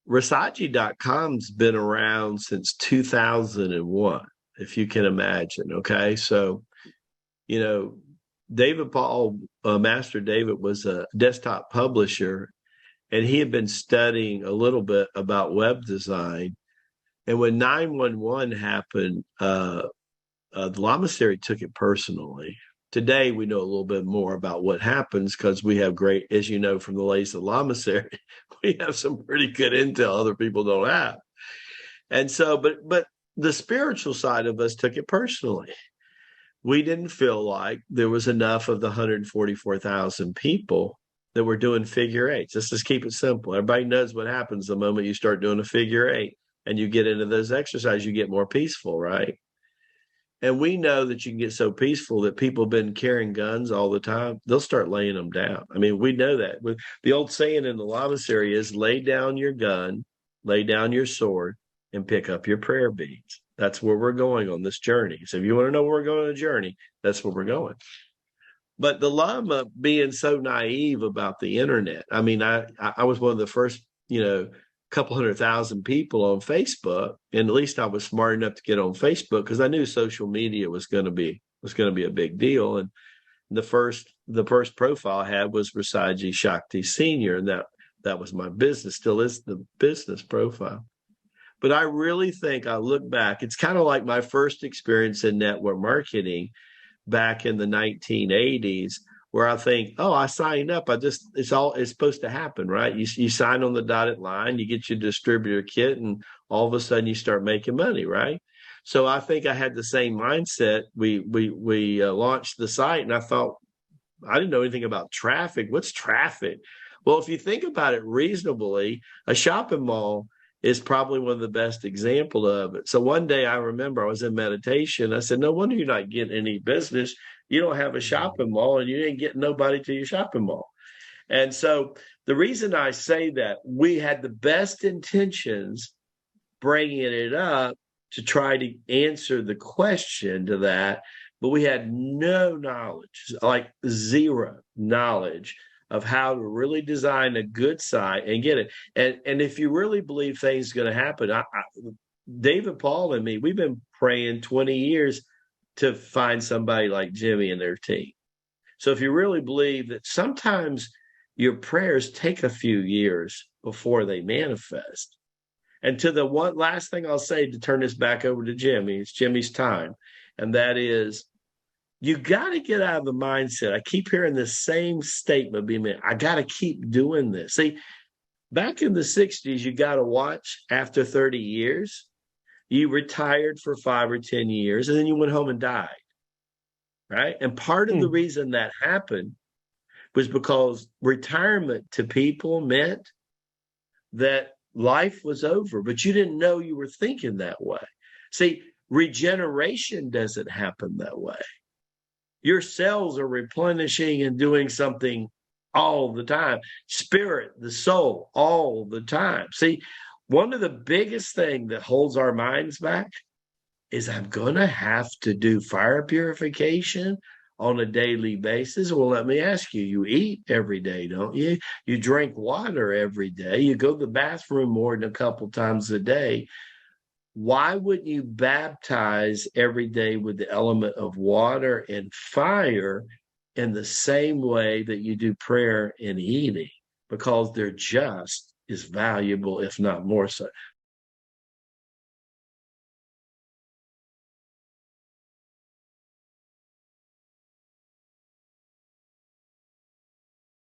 Rasaji.com's been around since 2001, if you can imagine. Okay. So, you know, David Paul, Master David, was a desktop publisher, and he had been studying a little bit about web design. And when 911 happened, the Lamasery took it personally. Today, we know a little bit more about what happens because we have great, as you know, from the latest of Lamasery, we have some pretty good intel other people don't have. And so, but the spiritual side of us took it personally. We didn't feel like there was enough of the 144,000 people that were doing figure eights. Let's just keep it simple. Everybody knows what happens the moment you start doing a figure eight and you get into those exercises, you get more peaceful, right? And we know that you can get so peaceful that people have been carrying guns all the time. They'll start laying them down. I mean, we know that. The old saying in the lamasery is lay down your gun, lay down your sword, and pick up your prayer beads. That's where we're going on this journey. So if you want to know where we're going on a journey, that's where we're going. But the Lama being so naive about the internet, I mean, I was one of the first, couple 100,000 people on Facebook, and at least I was smart enough to get on Facebook because I knew social media was going to be a big deal. And the first profile I had was Rasaji Shakti Senior, and that was my business, still is the business profile. But I really think I look back, it's kind of like my first experience in network marketing back in the 1980s, where I think, oh, I signed up. It's supposed to happen, right? You sign on the dotted line, you get your distributor kit, and all of a sudden you start making money, right? So I think I had the same mindset. We launched the site, and I thought, I didn't know anything about traffic. What's traffic? Well, if you think about it reasonably, a shopping mall is probably one of the best example of it. So one day I remember I was in meditation. I said, no wonder you're not getting any business. You don't have a shopping mall and you ain't getting nobody to your shopping mall. And so the reason I say that, we had the best intentions bringing it up to try to answer the question to that, but we had no knowledge, like zero knowledge of how to really design a good site and get it. And if you really believe things are going to happen, David Paul and me, we've been praying 20 years to find somebody like Jimmy and their team. So if you really believe that sometimes your prayers take a few years before they manifest. And to the one last thing I'll say to turn this back over to Jimmy, it's Jimmy's time. And that is, you got to get out of the mindset. I keep hearing the same statement being made. I got to keep doing this. See, back in the 60s, you got to watch after 30 years. You retired for 5 or 10 years, and then you went home and died, right? And part of the reason that happened was because retirement to people meant that life was over, but you didn't know you were thinking that way. See, regeneration doesn't happen that way. Your cells are replenishing and doing something all the time. Spirit, the soul, all the time. See, one of the biggest things that holds our minds back is I'm going to have to do fire purification on a daily basis. Well, let me ask you, you eat every day, don't you? You drink water every day. You go to the bathroom more than a couple times a day. Why wouldn't you baptize every day with the element of water and fire in the same way that you do prayer and eating? Because they're just as valuable, if not more so.